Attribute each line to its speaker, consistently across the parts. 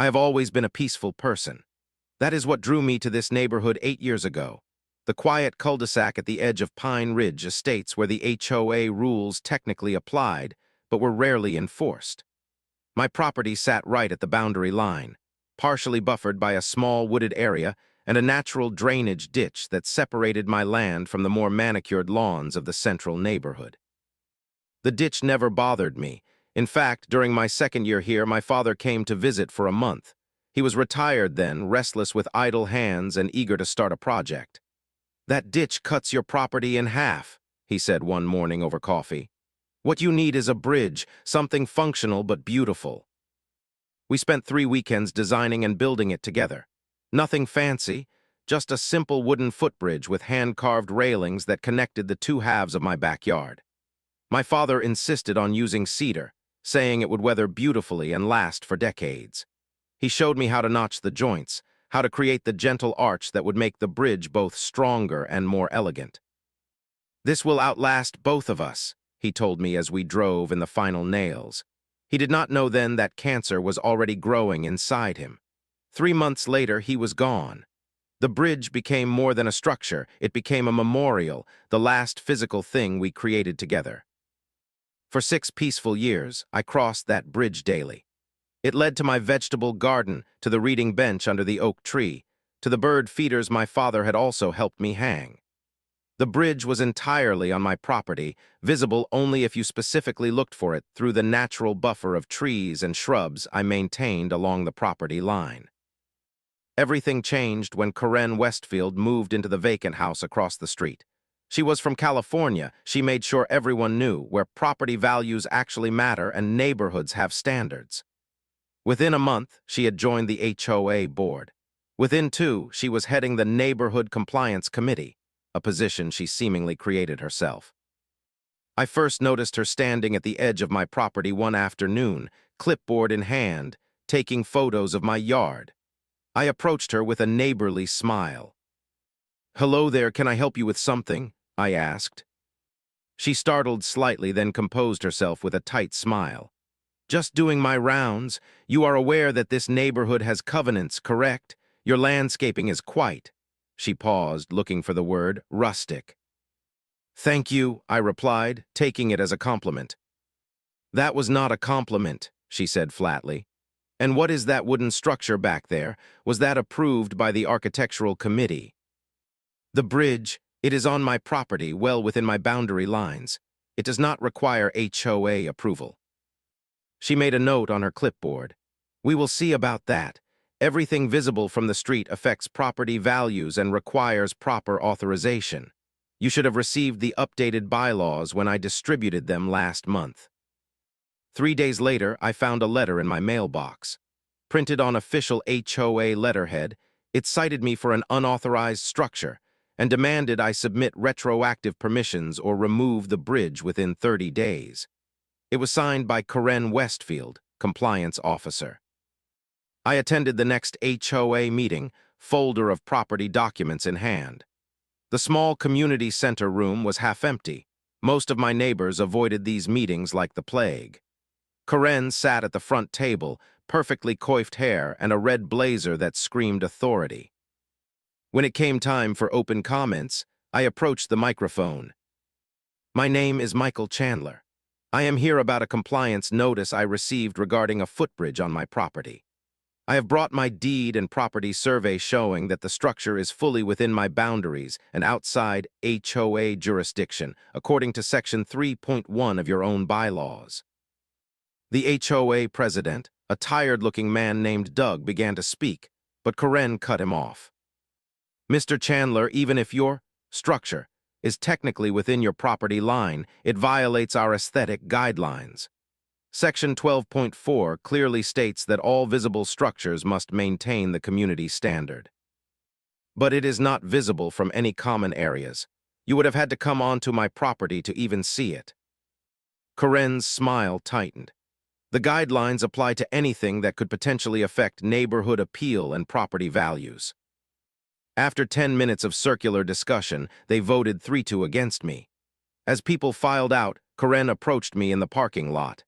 Speaker 1: I have always been a peaceful person. That is what drew me to this neighborhood 8 years ago. The quiet cul-de-sac at the edge of Pine Ridge estates where the HOA rules technically applied, but were rarely enforced. My property sat right at the boundary line, partially buffered by a small wooded area and a natural drainage ditch that separated my land from the more manicured lawns of the central neighborhood. The ditch never bothered me. In fact, during my second year here, my father came to visit for a month. He was retired then, restless with idle hands and eager to start a project. "That ditch cuts your property in half," he said one morning over coffee. "What you need is a bridge, something functional but beautiful." We spent 3 weekends designing and building it together. Nothing fancy, just a simple wooden footbridge with hand-carved railings that connected the two halves of my backyard. My father insisted on using cedar, saying it would weather beautifully and last for decades. He showed me how to notch the joints, how to create the gentle arch that would make the bridge both stronger and more elegant. "This will outlast both of us," he told me as we drove in the final nails. He did not know then that cancer was already growing inside him. 3 months later, he was gone. The bridge became more than a structure. It became a memorial, the last physical thing we created together. For 6 peaceful years, I crossed that bridge daily. It led to my vegetable garden, to the reading bench under the oak tree, to the bird feeders my father had also helped me hang. The bridge was entirely on my property, visible only if you specifically looked for it through the natural buffer of trees and shrubs I maintained along the property line. Everything changed when Karen Westfield moved into the vacant house across the street. She was from California. She made sure everyone knew where property values actually matter and neighborhoods have standards. Within a month, she had joined the HOA board. Within 2, she was heading the Neighborhood Compliance Committee, a position she seemingly created herself. I first noticed her standing at the edge of my property one afternoon, clipboard in hand, taking photos of my yard. I approached her with a neighborly smile. "Hello there, can I help you with something?" I asked. She startled slightly, then composed herself with a tight smile. "Just doing my rounds. You are aware that this neighborhood has covenants, correct? Your landscaping is quite—" She paused, looking for the word, "rustic." "Thank you," I replied, taking it as a compliment. "That was not a compliment," she said flatly. "And what is that wooden structure back there? Was that approved by the architectural committee?" "The bridge. It is on my property, well within my boundary lines. It does not require HOA approval." She made a note on her clipboard. "We will see about that. Everything visible from the street affects property values and requires proper authorization. You should have received the updated bylaws when I distributed them last month." 3 days later, I found a letter in my mailbox. Printed on official HOA letterhead, it cited me for an unauthorized structure and demanded I submit retroactive permissions or remove the bridge within 30 days. It was signed by Karen Westfield, compliance officer. I attended the next HOA meeting, folder of property documents in hand. The small community center room was half empty. Most of my neighbors avoided these meetings like the plague. Karen sat at the front table, perfectly coiffed hair and a red blazer that screamed authority. When it came time for open comments, I approached the microphone. "My name is Michael Chandler. I am here about a compliance notice I received regarding a footbridge on my property. I have brought my deed and property survey showing that the structure is fully within my boundaries and outside HOA jurisdiction, according to Section 3.1 of your own bylaws." The HOA president, a tired-looking man named Doug, began to speak, but Karen cut him off. "Mr. Chandler, even if your structure is technically within your property line, it violates our aesthetic guidelines. Section 12.4 clearly states that all visible structures must maintain the community standard. But it is not visible from any common areas. You would have had to come onto my property to even see it." Karen's smile tightened. "The guidelines apply to anything that could potentially affect neighborhood appeal and property values." After 10 minutes of circular discussion, they voted 3-2 against me. As people filed out, Karen approached me in the parking lot.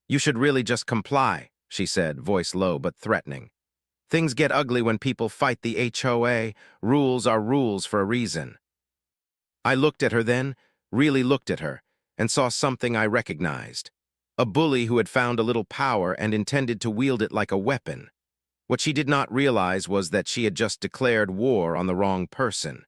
Speaker 1: "You should really just comply," she said, voice low but threatening. Things get ugly when people fight the HOA. Rules are rules for a reason. I looked at her then, really looked at her, and saw something I recognized. A bully who had found a little power and intended to wield it like a weapon. What she did not realize was that she had just declared war on the wrong person.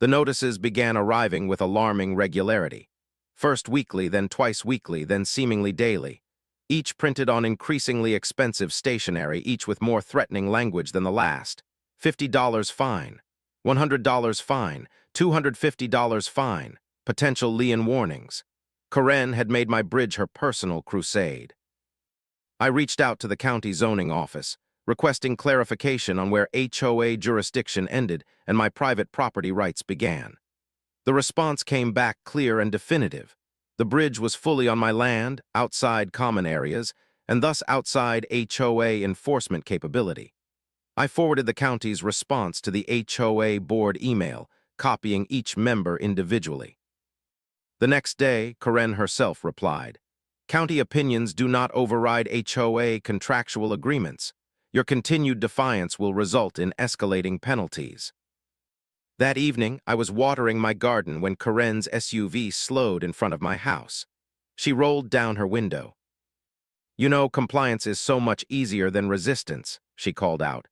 Speaker 1: The notices began arriving with alarming regularity. First weekly, then twice weekly, then seemingly daily. Each printed on increasingly expensive stationery, each with more threatening language than the last. $50 fine, $100 fine, $250 fine, potential lien warnings. Karen had made my bridge her personal crusade. I reached out to the county zoning office, requesting clarification on where HOA jurisdiction ended and my private property rights began. The response came back clear and definitive. The bridge was fully on my land, outside common areas, and thus outside HOA enforcement capability. I forwarded the county's response to the HOA board email, copying each member individually. The next day, Karen herself replied, "County opinions do not override HOA contractual agreements. Your continued defiance will result in escalating penalties." That evening, I was watering my garden when Karen's SUV slowed in front of my house. She rolled down her window. "You know, compliance is so much easier than resistance," she called out.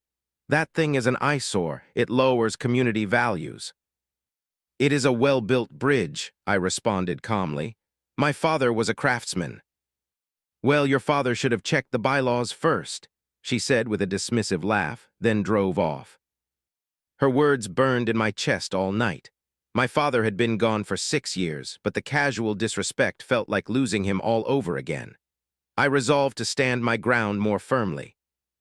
Speaker 1: "That thing is an eyesore. It lowers community values." "It is a well-built bridge," I responded calmly. "My father was a craftsman." "Well, your father should have checked the bylaws first," she said with a dismissive laugh, then drove off. Her words burned in my chest all night. My father had been gone for 6 years, but the casual disrespect felt like losing him all over again. I resolved to stand my ground more firmly.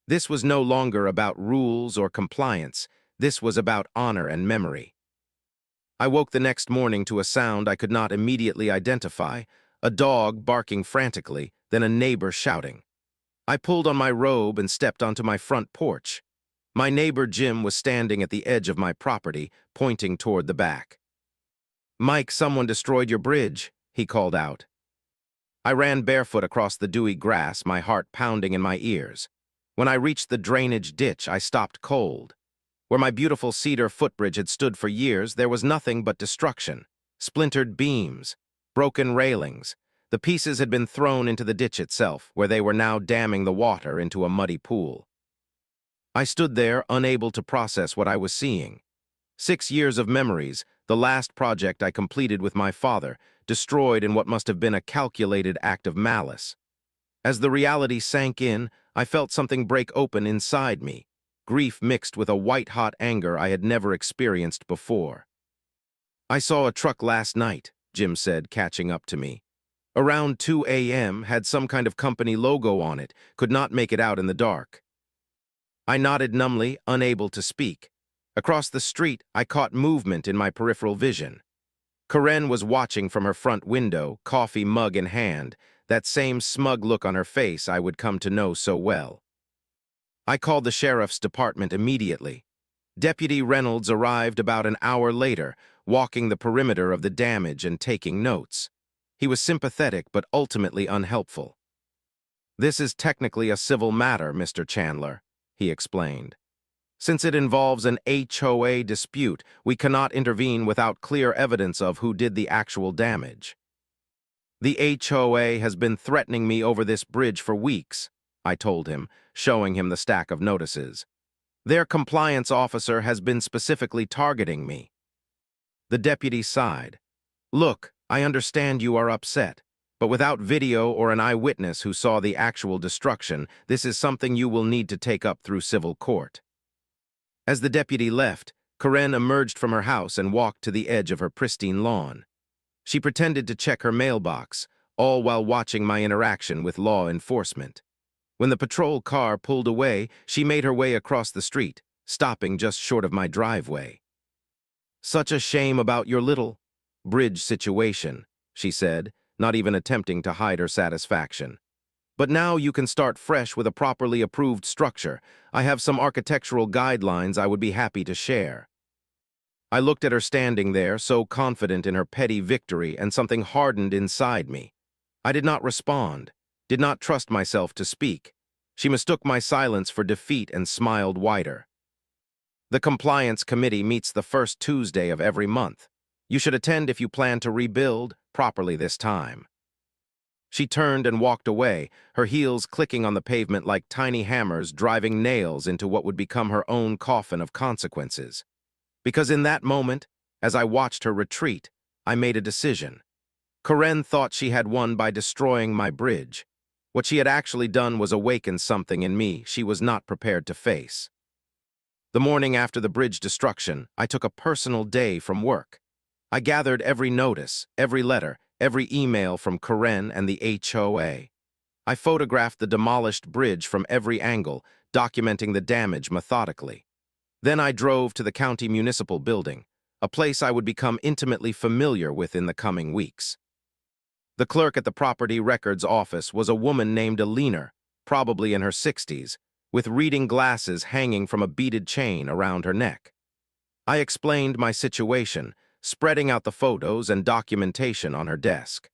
Speaker 1: This was no longer about rules or compliance. This was about honor and memory. I woke the next morning to a sound I could not immediately identify, a dog barking frantically, then a neighbor shouting. I pulled on my robe and stepped onto my front porch. My neighbor Jim was standing at the edge of my property, pointing toward the back. "Mike, someone destroyed your bridge," he called out. I ran barefoot across the dewy grass, my heart pounding in my ears. When I reached the drainage ditch, I stopped cold. Where my beautiful cedar footbridge had stood for years, there was nothing but destruction. Splintered beams, broken railings. The pieces had been thrown into the ditch itself, where they were now damming the water into a muddy pool. I stood there, unable to process what I was seeing. 6 years of memories, the last project I completed with my father, destroyed in what must have been a calculated act of malice. As the reality sank in, I felt something break open inside me, grief mixed with a white-hot anger I had never experienced before. "I saw a truck last night," Jim said, catching up to me. "Around 2 a.m., had some kind of company logo on it, could not make it out in the dark." I nodded numbly, unable to speak. Across the street, I caught movement in my peripheral vision. Karen was watching from her front window, coffee mug in hand, that same smug look on her face I would come to know so well. I called the sheriff's department immediately. Deputy Reynolds arrived about an hour later, walking the perimeter of the damage and taking notes. He was sympathetic but ultimately unhelpful. "This is technically a civil matter, Mr. Chandler," he explained. "Since it involves an HOA dispute, we cannot intervene without clear evidence of who did the actual damage." "The HOA has been threatening me over this bridge for weeks," I told him, showing him the stack of notices. "Their compliance officer has been specifically targeting me." The deputy sighed. "Look, I understand you are upset, but without video or an eyewitness who saw the actual destruction, this is something you will need to take up through civil court." As the deputy left, Karen emerged from her house and walked to the edge of her pristine lawn. She pretended to check her mailbox, all while watching my interaction with law enforcement. When the patrol car pulled away, she made her way across the street, stopping just short of my driveway. "Such a shame about your little bridge situation," she said, not even attempting to hide her satisfaction. "But now you can start fresh with a properly approved structure. I have some architectural guidelines I would be happy to share." I looked at her standing there, so confident in her petty victory, and something hardened inside me. I did not respond, did not trust myself to speak. She mistook my silence for defeat and smiled wider. The Compliance Committee meets the first Tuesday of every month. You should attend if you plan to rebuild properly this time. She turned and walked away, her heels clicking on the pavement like tiny hammers driving nails into what would become her own coffin of consequences. Because in that moment, as I watched her retreat, I made a decision. Karen thought she had won by destroying my bridge. What she had actually done was awaken something in me she was not prepared to face. The morning after the bridge destruction, I took a personal day from work. I gathered every notice, every letter, every email from Karen and the HOA. I photographed the demolished bridge from every angle, documenting the damage methodically. Then I drove to the county municipal building, a place I would become intimately familiar with in the coming weeks. The clerk at the property records office was a woman named Alina, probably in her 60s, with reading glasses hanging from a beaded chain around her neck. I explained my situation, spreading out the photos and documentation on her desk.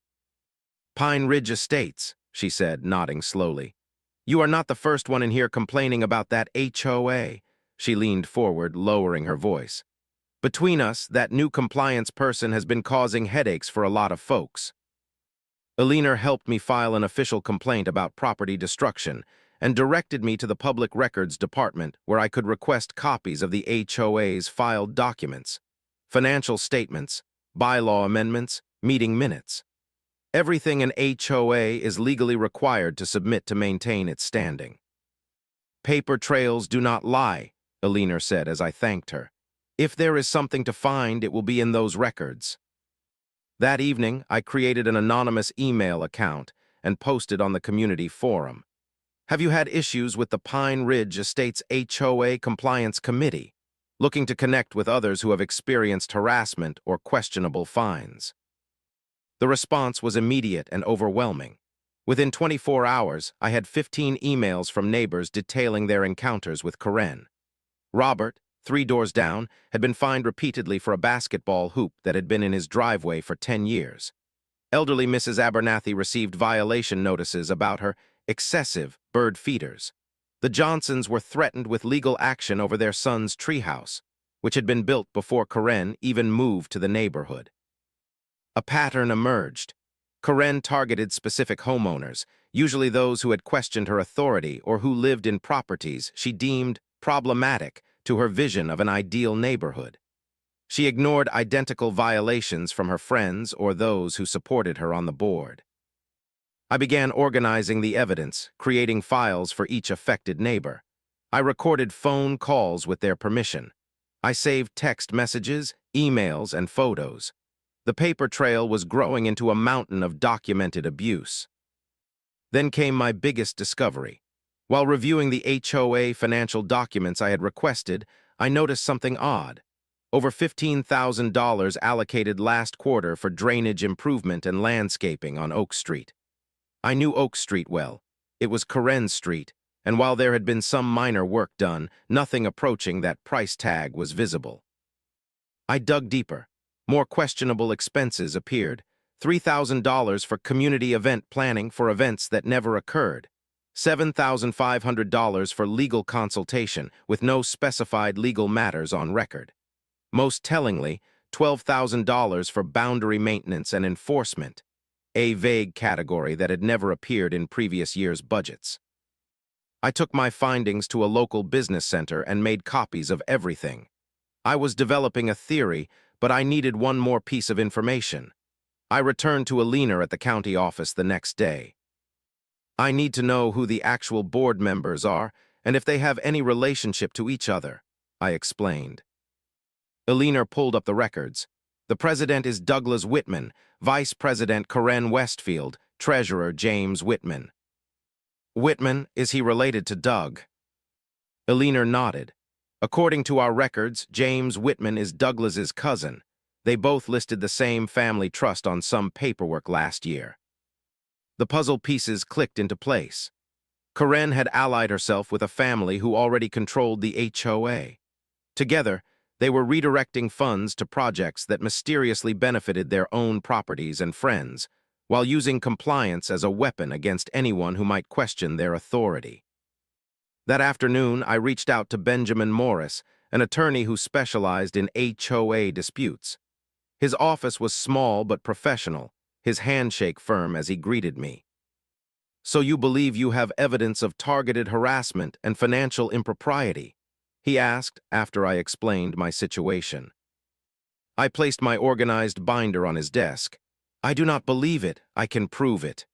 Speaker 1: "Pine Ridge Estates," she said, nodding slowly. "You are not the first one in here complaining about that HOA." She leaned forward, lowering her voice. "Between us, that new compliance person has been causing headaches for a lot of folks." Alina helped me file an official complaint about property destruction and directed me to the Public Records Department where I could request copies of the HOA's filed documents, financial statements, bylaw amendments, meeting minutes. Everything an HOA is legally required to submit to maintain its standing. "Paper trails do not lie," Alina said as I thanked her. "If there is something to find, it will be in those records." That evening, I created an anonymous email account and posted on the community forum. "Have you had issues with the Pine Ridge Estates HOA Compliance Committee? Looking to connect with others who have experienced harassment or questionable fines?" The response was immediate and overwhelming. Within 24 hours, I had 15 emails from neighbors detailing their encounters with Karen. Robert, 3 doors down, had been fined repeatedly for a basketball hoop that had been in his driveway for 10 years. Elderly Mrs. Abernathy received violation notices about her excessive bird feeders. The Johnsons were threatened with legal action over their son's treehouse, which had been built before Karen even moved to the neighborhood. A pattern emerged. Karen targeted specific homeowners, usually those who had questioned her authority or who lived in properties she deemed problematic to her vision of an ideal neighborhood. She ignored identical violations from her friends or those who supported her on the board. I began organizing the evidence, creating files for each affected neighbor. I recorded phone calls with their permission. I saved text messages, emails, and photos. The paper trail was growing into a mountain of documented abuse. Then came my biggest discovery. While reviewing the HOA financial documents I had requested, I noticed something odd. Over $15,000 allocated last quarter for drainage improvement and landscaping on Oak Street. I knew Oak Street well. It was Karen Street, and while there had been some minor work done, nothing approaching that price tag was visible. I dug deeper. More questionable expenses appeared. $3,000 for community event planning for events that never occurred. $7,500 for legal consultation with no specified legal matters on record. Most tellingly, $12,000 for boundary maintenance and enforcement, a vague category that had never appeared in previous years' budgets. I took my findings to a local business center and made copies of everything. I was developing a theory, but I needed one more piece of information. I returned to Alina at the county office the next day. "I need to know who the actual board members are and if they have any relationship to each other," I explained. Alina pulled up the records. "The president is Douglas Whitman, vice president Karen Westfield, treasurer James Whitman." "Whitman, is he related to Doug?" Alina nodded. "According to our records, James Whitman is Douglas's cousin. They both listed the same family trust on some paperwork last year." The puzzle pieces clicked into place. Karen had allied herself with a family who already controlled the HOA. Together, they were redirecting funds to projects that mysteriously benefited their own properties and friends, while using compliance as a weapon against anyone who might question their authority. That afternoon, I reached out to Benjamin Morris, an attorney who specialized in HOA disputes. His office was small but professional, his handshake firm as he greeted me. "So you believe you have evidence of targeted harassment and financial impropriety?" he asked after I explained my situation. I placed my organized binder on his desk. "I do not believe it. I can prove it."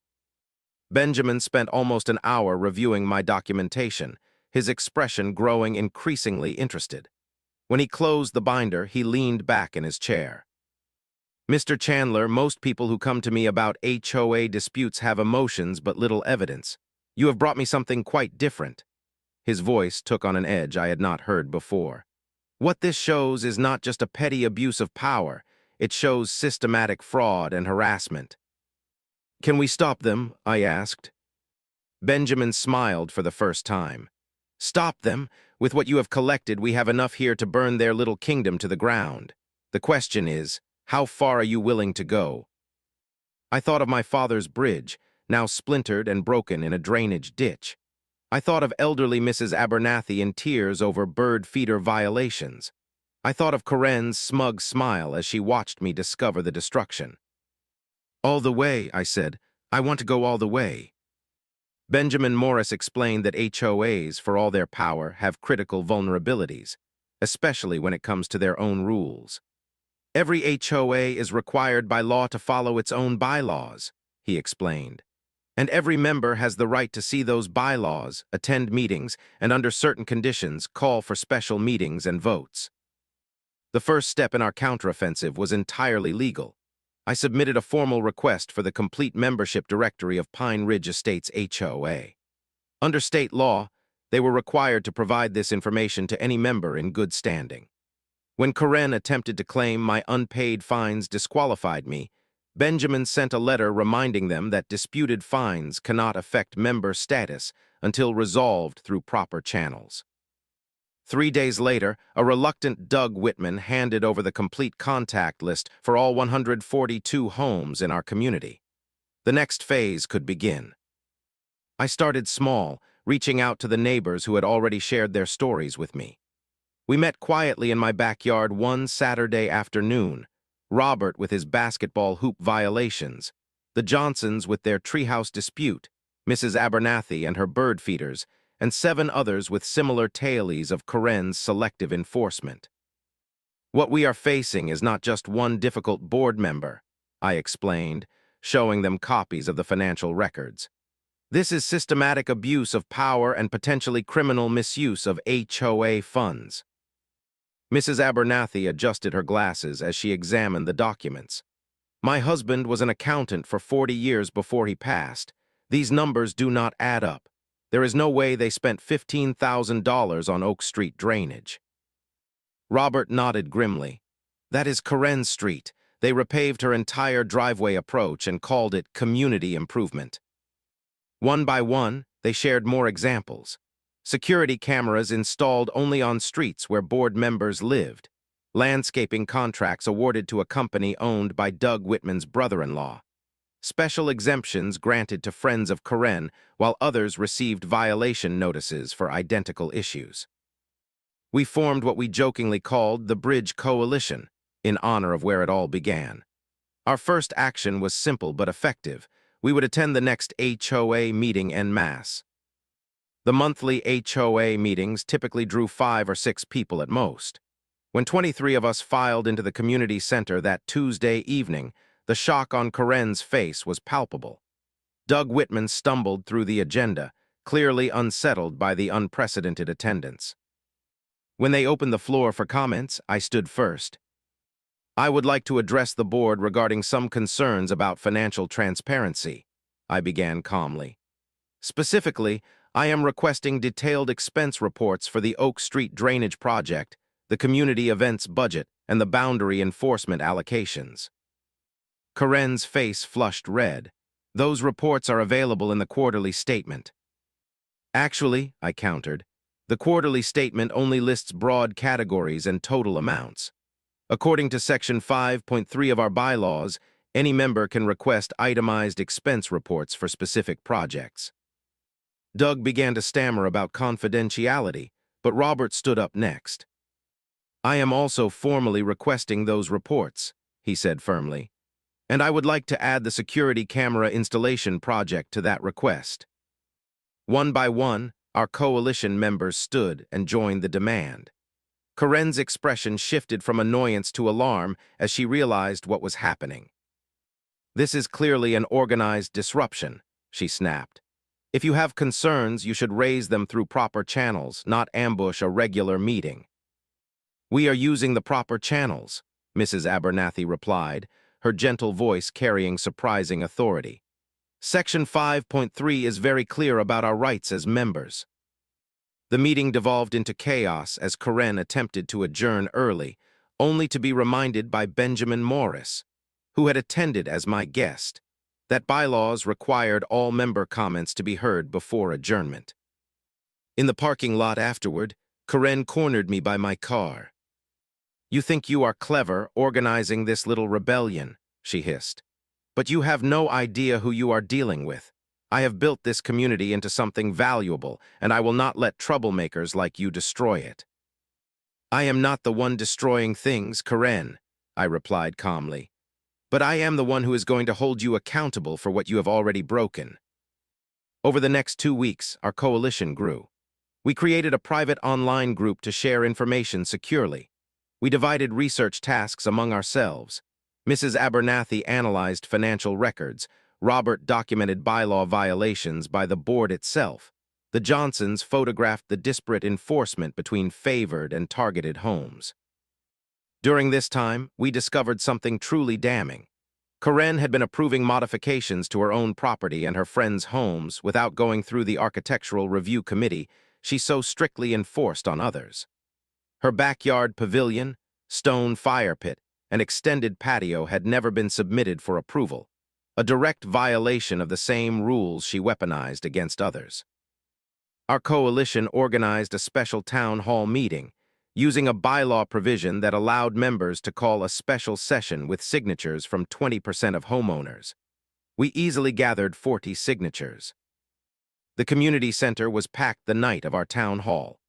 Speaker 1: Benjamin spent almost an hour reviewing my documentation, his expression growing increasingly interested. When he closed the binder, he leaned back in his chair. "Mr. Chandler, most people who come to me about HOA disputes have emotions but little evidence. You have brought me something quite different." His voice took on an edge I had not heard before. "What this shows is not just a petty abuse of power. It shows systematic fraud and harassment." "Can we stop them?" I asked. Benjamin smiled for the first time. "Stop them? With what you have collected, we have enough here to burn their little kingdom to the ground. The question is, how far are you willing to go?" I thought of my father's bridge, now splintered and broken in a drainage ditch. I thought of elderly Mrs. Abernathy in tears over bird feeder violations. I thought of Karen's smug smile as she watched me discover the destruction. "All the way," I said. "I want to go all the way." Benjamin Morris explained that HOAs, for all their power, have critical vulnerabilities, especially when it comes to their own rules. "Every HOA is required by law to follow its own bylaws," he explained. "And every member has the right to see those bylaws, attend meetings, and under certain conditions call for special meetings and votes." The first step in our counteroffensive was entirely legal. I submitted a formal request for the complete membership directory of Pine Ridge Estates HOA. Under state law, they were required to provide this information to any member in good standing. When Karen attempted to claim my unpaid fines disqualified me, Benjamin sent a letter reminding them that disputed fines cannot affect member status until resolved through proper channels. 3 days later, a reluctant Doug Whitman handed over the complete contact list for all 142 homes in our community. The next phase could begin. I started small, reaching out to the neighbors who had already shared their stories with me. We met quietly in my backyard one Saturday afternoon, Robert with his basketball hoop violations, the Johnsons with their treehouse dispute, Mrs. Abernathy and her bird feeders, and 7 others with similar tales of Karen's selective enforcement. "What we are facing is not just one difficult board member," I explained, showing them copies of the financial records. "This is systematic abuse of power and potentially criminal misuse of HOA funds." Mrs. Abernathy adjusted her glasses as she examined the documents. "My husband was an accountant for 40 years before he passed. These numbers do not add up. There is no way they spent $15,000 on Oak Street drainage." Robert nodded grimly. "That is Karen Street. They repaved her entire driveway approach and called it community improvement." One by one, they shared more examples. Security cameras installed only on streets where board members lived. Landscaping contracts awarded to a company owned by Doug Whitman's brother-in-law. Special exemptions granted to friends of Karen, while others received violation notices for identical issues. We formed what we jokingly called the Bridge Coalition, in honor of where it all began. Our first action was simple but effective. We would attend the next HOA meeting en masse. The monthly HOA meetings typically drew 5 or 6 people at most. When 23 of us filed into the community center that Tuesday evening, the shock on Karen's face was palpable. Doug Whitman stumbled through the agenda, clearly unsettled by the unprecedented attendance. When they opened the floor for comments, I stood first. "I would like to address the board regarding some concerns about financial transparency," I began calmly. "Specifically, I am requesting detailed expense reports for the Oak Street drainage project, the community events budget, and the boundary enforcement allocations." Karen's face flushed red. "Those reports are available in the quarterly statement." "Actually," I countered, "the quarterly statement only lists broad categories and total amounts. According to Section 5.3 of our bylaws, any member can request itemized expense reports for specific projects." Doug began to stammer about confidentiality, but Robert stood up next. "I am also formally requesting those reports," he said firmly, "and I would like to add the security camera installation project to that request." One by one, our coalition members stood and joined the demand. Karen's expression shifted from annoyance to alarm as she realized what was happening. "This is clearly an organized disruption," she snapped. "If you have concerns, you should raise them through proper channels, not ambush a regular meeting." "We are using the proper channels," Mrs. Abernathy replied, her gentle voice carrying surprising authority. "Section 5.3 is very clear about our rights as members." The meeting devolved into chaos as Karen attempted to adjourn early, only to be reminded by Benjamin Morris, who had attended as my guest, that bylaws required all member comments to be heard before adjournment. In the parking lot afterward, Karen cornered me by my car. "You think you are clever organizing this little rebellion," she hissed. "But you have no idea who you are dealing with. I have built this community into something valuable, and I will not let troublemakers like you destroy it." "I am not the one destroying things, Karen," I replied calmly. "But I am the one who is going to hold you accountable for what you have already broken." Over the next 2 weeks, our coalition grew. We created a private online group to share information securely. We divided research tasks among ourselves. Mrs. Abernathy analyzed financial records. Robert documented bylaw violations by the board itself. The Johnsons photographed the disparate enforcement between favored and targeted homes. During this time, we discovered something truly damning. Karen had been approving modifications to her own property and her friends' homes without going through the architectural review committee she so strictly enforced on others. Her backyard pavilion, stone fire pit, and extended patio had never been submitted for approval, a direct violation of the same rules she weaponized against others. Our coalition organized a special town hall meeting, using a bylaw provision that allowed members to call a special session with signatures from 20% of homeowners. We easily gathered 40 signatures. The community center was packed the night of our town hall.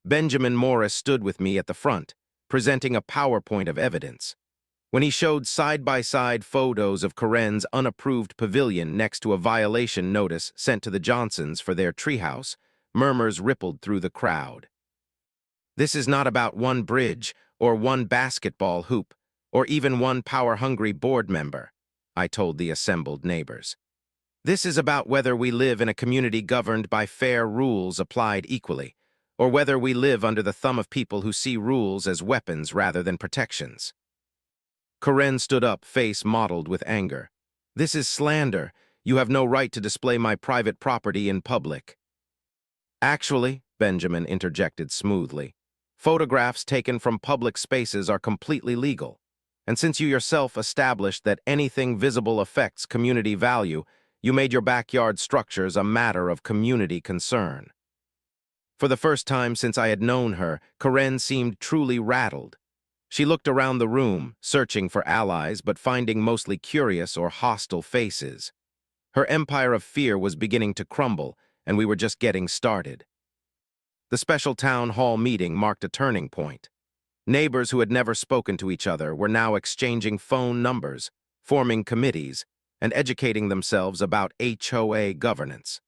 Speaker 1: Benjamin Morris stood with me at the front, presenting a PowerPoint of evidence. When he showed side-by-side photos of Karen's unapproved pavilion next to a violation notice sent to the Johnsons for their treehouse, murmurs rippled through the crowd. "This is not about one bridge, or one basketball hoop, or even one power-hungry board member," I told the assembled neighbors. "This is about whether we live in a community governed by fair rules applied equally, or whether we live under the thumb of people who see rules as weapons rather than protections." Karen stood up, face mottled with anger. "This is slander. You have no right to display my private property in public." "Actually," Benjamin interjected smoothly, "photographs taken from public spaces are completely legal. And since you yourself established that anything visible affects community value, you made your backyard structures a matter of community concern." For the first time since I had known her, Karen seemed truly rattled. She looked around the room, searching for allies but finding mostly curious or hostile faces. Her empire of fear was beginning to crumble, and we were just getting started. The special town hall meeting marked a turning point. Neighbors who had never spoken to each other were now exchanging phone numbers, forming committees, and educating themselves about HOA governance.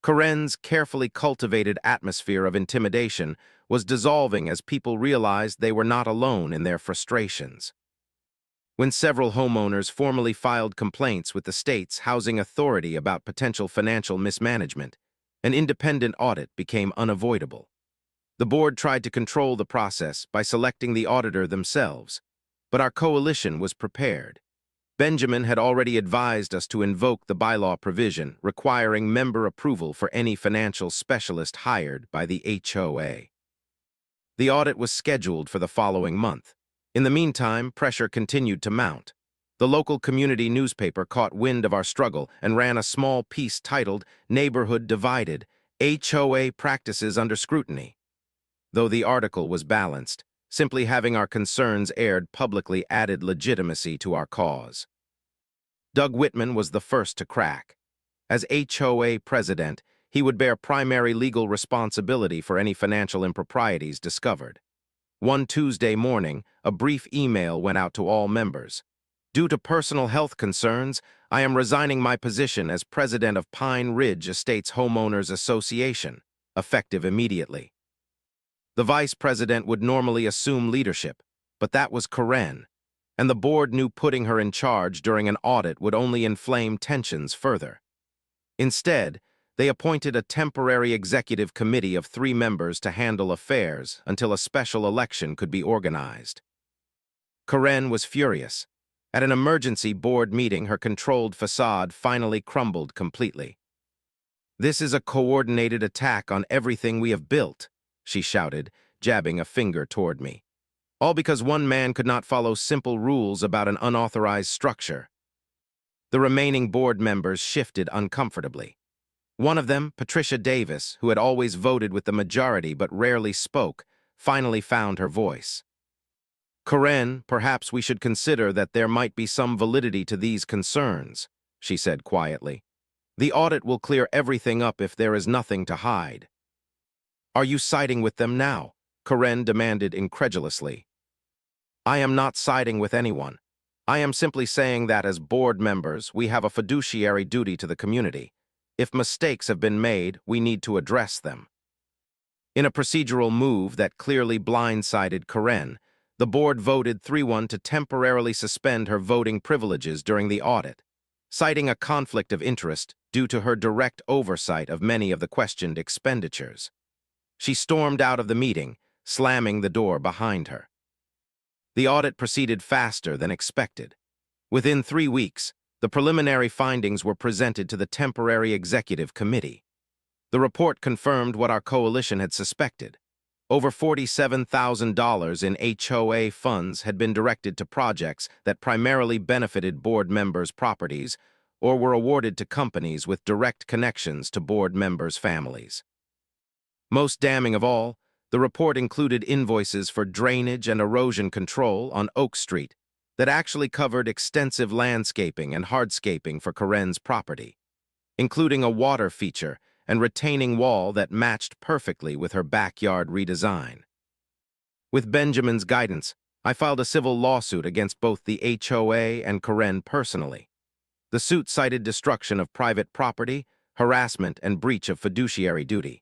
Speaker 1: Karen's carefully cultivated atmosphere of intimidation was dissolving as people realized they were not alone in their frustrations. When several homeowners formally filed complaints with the state's housing authority about potential financial mismanagement, an independent audit became unavoidable. The board tried to control the process by selecting the auditor themselves, but our coalition was prepared. Benjamin had already advised us to invoke the bylaw provision requiring member approval for any financial specialist hired by the HOA. The audit was scheduled for the following month. In the meantime, pressure continued to mount. The local community newspaper caught wind of our struggle and ran a small piece titled "Neighborhood Divided, HOA Practices Under Scrutiny." Though the article was balanced, simply having our concerns aired publicly added legitimacy to our cause. Doug Whitman was the first to crack. As HOA president, he would bear primary legal responsibility for any financial improprieties discovered. One Tuesday morning, a brief email went out to all members. Due to personal health concerns, I am resigning my position as president of Pine Ridge Estates Homeowners Association, effective immediately. The vice president would normally assume leadership, but that was Karen, and the board knew putting her in charge during an audit would only inflame tensions further. Instead, they appointed a temporary executive committee of 3 members to handle affairs until a special election could be organized. Karen was furious. At an emergency board meeting, her controlled facade finally crumbled completely. "This is a coordinated attack on everything we have built," she shouted, jabbing a finger toward me. "All because one man could not follow simple rules about an unauthorized structure." The remaining board members shifted uncomfortably. One of them, Patricia Davis, who had always voted with the majority but rarely spoke, finally found her voice. "Karen, perhaps we should consider that there might be some validity to these concerns," she said quietly. "The audit will clear everything up if there is nothing to hide." "Are you siding with them now?" Karen demanded incredulously. "I am not siding with anyone. I am simply saying that as board members, we have a fiduciary duty to the community. If mistakes have been made, we need to address them." In a procedural move that clearly blindsided Karen, the board voted 3-1 to temporarily suspend her voting privileges during the audit, citing a conflict of interest due to her direct oversight of many of the questioned expenditures. She stormed out of the meeting, slamming the door behind her. The audit proceeded faster than expected. Within 3 weeks, the preliminary findings were presented to the temporary executive committee. The report confirmed what our coalition had suspected. Over $47,000 in HOA funds had been directed to projects that primarily benefited board members' properties or were awarded to companies with direct connections to board members' families. Most damning of all, the report included invoices for drainage and erosion control on Oak Street that actually covered extensive landscaping and hardscaping for Karen's property, including a water feature and retaining wall that matched perfectly with her backyard redesign. With Benjamin's guidance, I filed a civil lawsuit against both the HOA and Karen personally. The suit cited destruction of private property, harassment, and breach of fiduciary duty.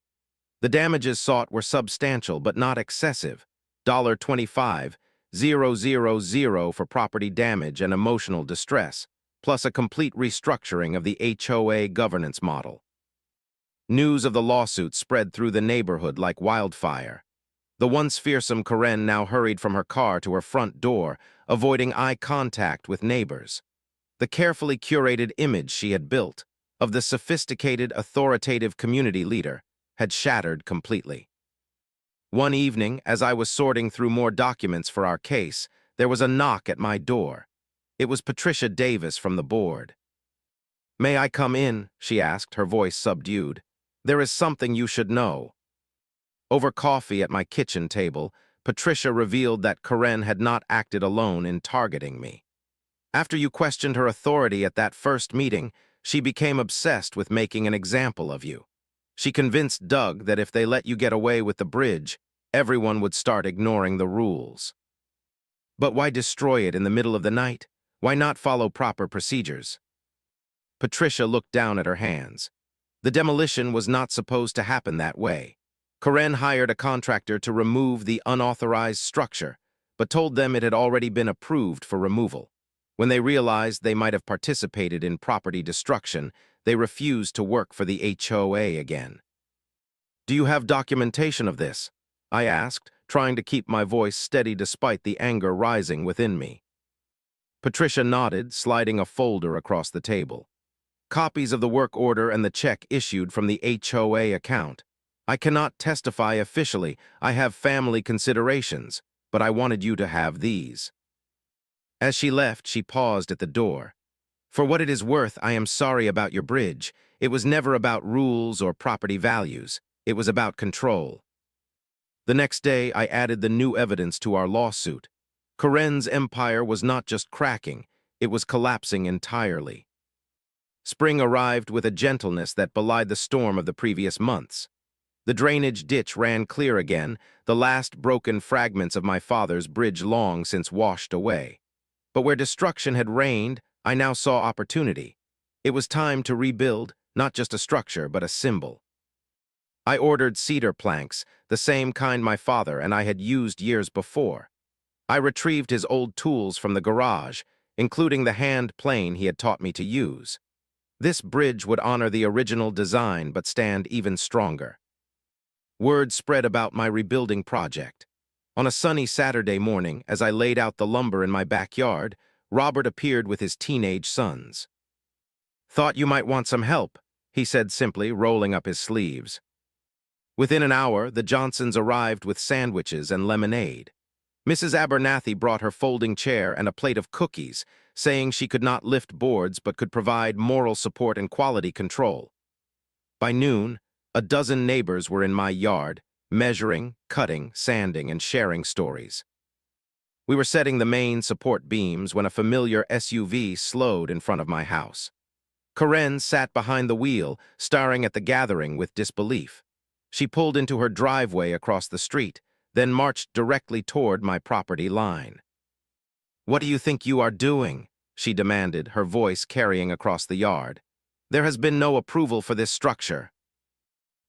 Speaker 1: The damages sought were substantial but not excessive, $25,000 for property damage and emotional distress, plus a complete restructuring of the HOA governance model. News of the lawsuit spread through the neighborhood like wildfire. The once fearsome Karen now hurried from her car to her front door, avoiding eye contact with neighbors. The carefully curated image she had built of the sophisticated, authoritative community leader had shattered completely. One evening, as I was sorting through more documents for our case, there was a knock at my door. It was Patricia Davis from the board. "May I come in?" she asked, her voice subdued. "There is something you should know." Over coffee at my kitchen table, Patricia revealed that Karen had not acted alone in targeting me. "After you questioned her authority at that first meeting, she became obsessed with making an example of you. She convinced Doug that if they let you get away with the bridge, everyone would start ignoring the rules." "But why destroy it in the middle of the night? Why not follow proper procedures?" Patricia looked down at her hands. "The demolition was not supposed to happen that way. Karen hired a contractor to remove the unauthorized structure, but told them it had already been approved for removal. When they realized they might have participated in property destruction, they refused to work for the HOA again." "Do you have documentation of this?" I asked, trying to keep my voice steady despite the anger rising within me. Patricia nodded, sliding a folder across the table. "Copies of the work order and the check issued from the HOA account. I cannot testify officially. I have family considerations, but I wanted you to have these." As she left, she paused at the door. "For what it is worth, I am sorry about your bridge. It was never about rules or property values. It was about control." The next day, I added the new evidence to our lawsuit. Karen's empire was not just cracking, it was collapsing entirely. Spring arrived with a gentleness that belied the storm of the previous months. The drainage ditch ran clear again, the last broken fragments of my father's bridge long since washed away. But where destruction had reigned, I now saw opportunity. It was time to rebuild, not just a structure, but a symbol. I ordered cedar planks, the same kind my father and I had used years before. I retrieved his old tools from the garage, including the hand plane he had taught me to use. This bridge would honor the original design but stand even stronger. Word spread about my rebuilding project. On a sunny Saturday morning, as I laid out the lumber in my backyard, Robert appeared with his teenage sons. "Thought you might want some help," he said simply, rolling up his sleeves. Within an hour, the Johnsons arrived with sandwiches and lemonade. Mrs. Abernathy brought her folding chair and a plate of cookies, saying she could not lift boards but could provide moral support and quality control. By noon, a dozen neighbors were in my yard, measuring, cutting, sanding, and sharing stories. We were setting the main support beams when a familiar SUV slowed in front of my house. Karen sat behind the wheel, staring at the gathering with disbelief. She pulled into her driveway across the street, then marched directly toward my property line. "What do you think you are doing?" she demanded, her voice carrying across the yard. "There has been no approval for this structure."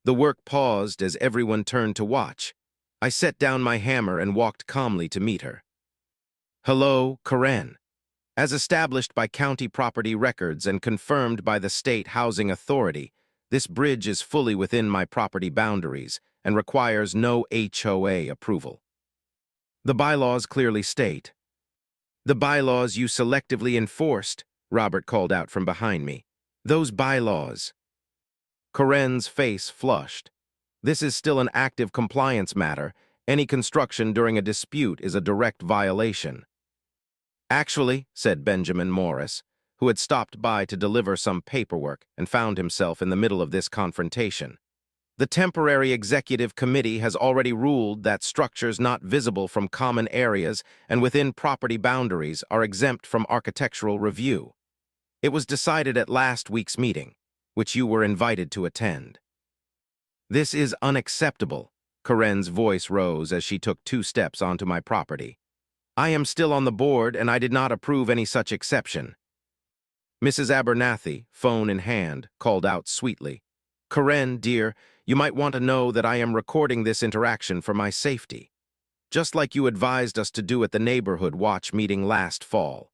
Speaker 1: The work paused as everyone turned to watch. I set down my hammer and walked calmly to meet her. "Hello, Karen. As established by county property records and confirmed by the State Housing Authority, this bridge is fully within my property boundaries and requires no HOA approval. The bylaws clearly state." "The bylaws you selectively enforced," Robert called out from behind me. "Those bylaws." Karen's face flushed. "This is still an active compliance matter. Any construction during a dispute is a direct violation." "Actually," said Benjamin Morris, who had stopped by to deliver some paperwork and found himself in the middle of this confrontation, "the temporary executive committee has already ruled that structures not visible from common areas and within property boundaries are exempt from architectural review. It was decided at last week's meeting, which you were invited to attend." "This is unacceptable." Karen's voice rose as she took 2 steps onto my property. "I am still on the board and I did not approve any such exception." Mrs. Abernathy, phone in hand, called out sweetly, "Karen, dear, you might want to know that I am recording this interaction for my safety, just like you advised us to do at the neighborhood watch meeting last fall."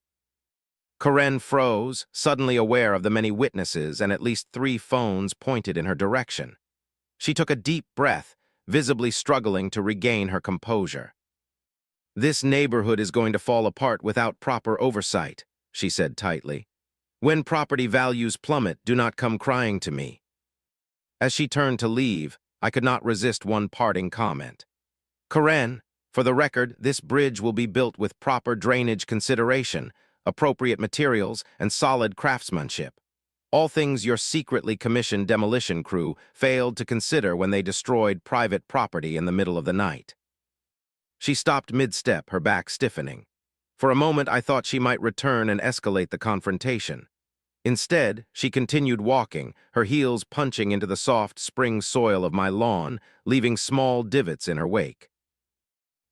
Speaker 1: Karen froze, suddenly aware of the many witnesses and at least 3 phones pointed in her direction. She took a deep breath, visibly struggling to regain her composure. "This neighborhood is going to fall apart without proper oversight," she said tightly. "When property values plummet, do not come crying to me." As she turned to leave, I could not resist one parting comment. "Karen, for the record, this bridge will be built with proper drainage consideration, appropriate materials, and solid craftsmanship. All things your secretly commissioned demolition crew failed to consider when they destroyed private property in the middle of the night." She stopped mid-step, her back stiffening. For a moment, I thought she might return and escalate the confrontation. Instead, she continued walking, her heels punching into the soft spring soil of my lawn, leaving small divots in her wake.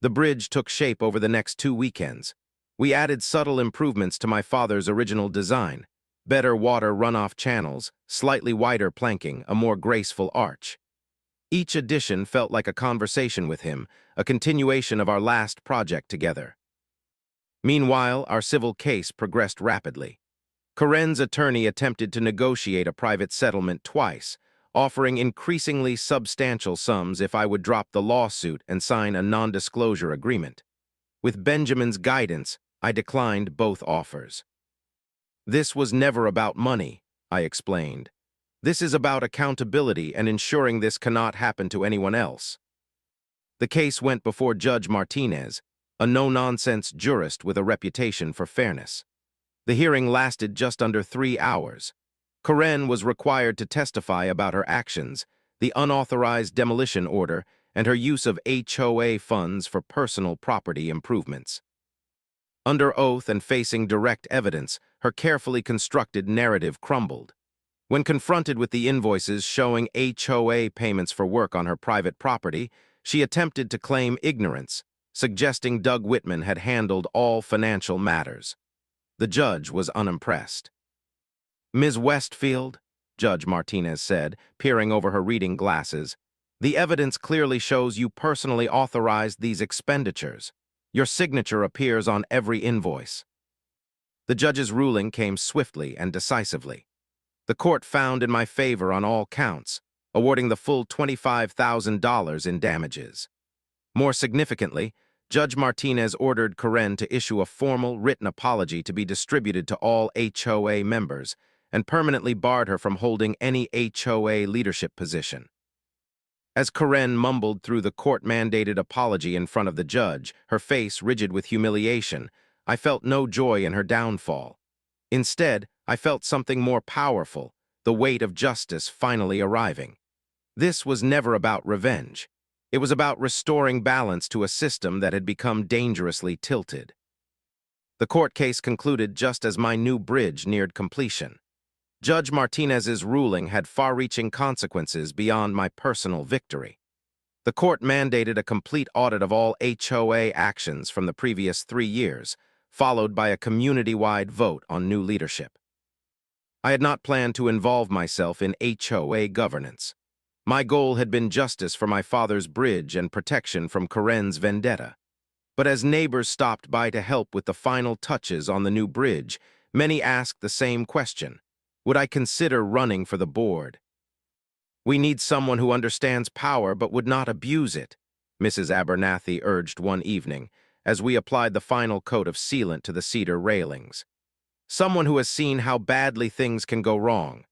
Speaker 1: The bridge took shape over the next 2 weekends. We added subtle improvements to my father's original design: better water runoff channels, slightly wider planking, a more graceful arch. Each addition felt like a conversation with him, a continuation of our last project together. Meanwhile, our civil case progressed rapidly. Karen's attorney attempted to negotiate a private settlement twice, offering increasingly substantial sums if I would drop the lawsuit and sign a non-disclosure agreement. With Benjamin's guidance, I declined both offers. "This was never about money," I explained. "This is about accountability and ensuring this cannot happen to anyone else." The case went before Judge Martinez, a no-nonsense jurist with a reputation for fairness. The hearing lasted just under 3 hours. Karen was required to testify about her actions, the unauthorized demolition order, and her use of HOA funds for personal property improvements. Under oath and facing direct evidence, her carefully constructed narrative crumbled. When confronted with the invoices showing HOA payments for work on her private property, she attempted to claim ignorance, suggesting Doug Whitman had handled all financial matters. The judge was unimpressed. "Ms. Westfield," Judge Martinez said, peering over her reading glasses, "the evidence clearly shows you personally authorized these expenditures. Your signature appears on every invoice." The judge's ruling came swiftly and decisively. The court found in my favor on all counts, awarding the full $25,000 in damages. More significantly, Judge Martinez ordered Karen to issue a formal written apology to be distributed to all HOA members and permanently barred her from holding any HOA leadership position. As Karen mumbled through the court-mandated apology in front of the judge, her face rigid with humiliation, I felt no joy in her downfall. Instead, I felt something more powerful, the weight of justice finally arriving. This was never about revenge. It was about restoring balance to a system that had become dangerously tilted. The court case concluded just as my new bridge neared completion. Judge Martinez's ruling had far-reaching consequences beyond my personal victory. The court mandated a complete audit of all HOA actions from the previous 3 years, followed by a community-wide vote on new leadership. I had not planned to involve myself in HOA governance. My goal had been justice for my father's bridge and protection from Karen's vendetta. But as neighbors stopped by to help with the final touches on the new bridge, many asked the same question: would I consider running for the board? "We need someone who understands power but would not abuse it," Mrs. Abernathy urged one evening, as we applied the final coat of sealant to the cedar railings. "Someone who has seen how badly things can go wrong."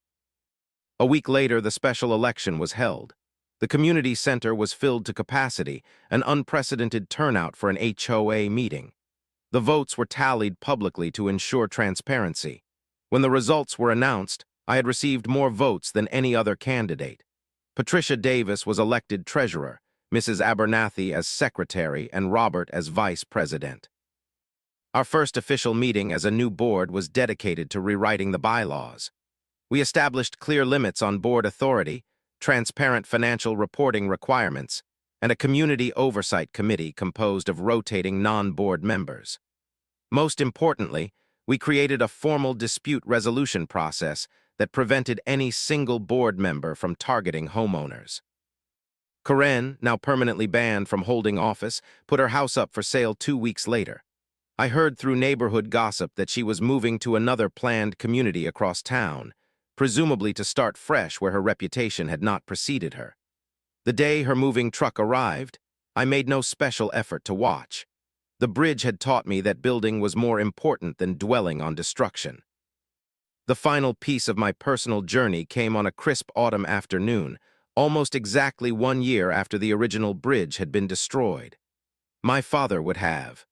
Speaker 1: A week later, the special election was held. The community center was filled to capacity, an unprecedented turnout for an HOA meeting. The votes were tallied publicly to ensure transparency. When the results were announced, I had received more votes than any other candidate. Patricia Davis was elected treasurer, Mrs. Abernathy as secretary, and Robert as vice president. Our first official meeting as a new board was dedicated to rewriting the bylaws. We established clear limits on board authority, transparent financial reporting requirements, and a community oversight committee composed of rotating non-board members. Most importantly, we created a formal dispute resolution process that prevented any single board member from targeting homeowners. Karen, now permanently banned from holding office, put her house up for sale 2 weeks later. I heard through neighborhood gossip that she was moving to another planned community across town, presumably to start fresh where her reputation had not preceded her. The day her moving truck arrived, I made no special effort to watch. The bridge had taught me that building was more important than dwelling on destruction. The final piece of my personal journey came on a crisp autumn afternoon, almost exactly 1 year after the original bridge had been destroyed. My father would have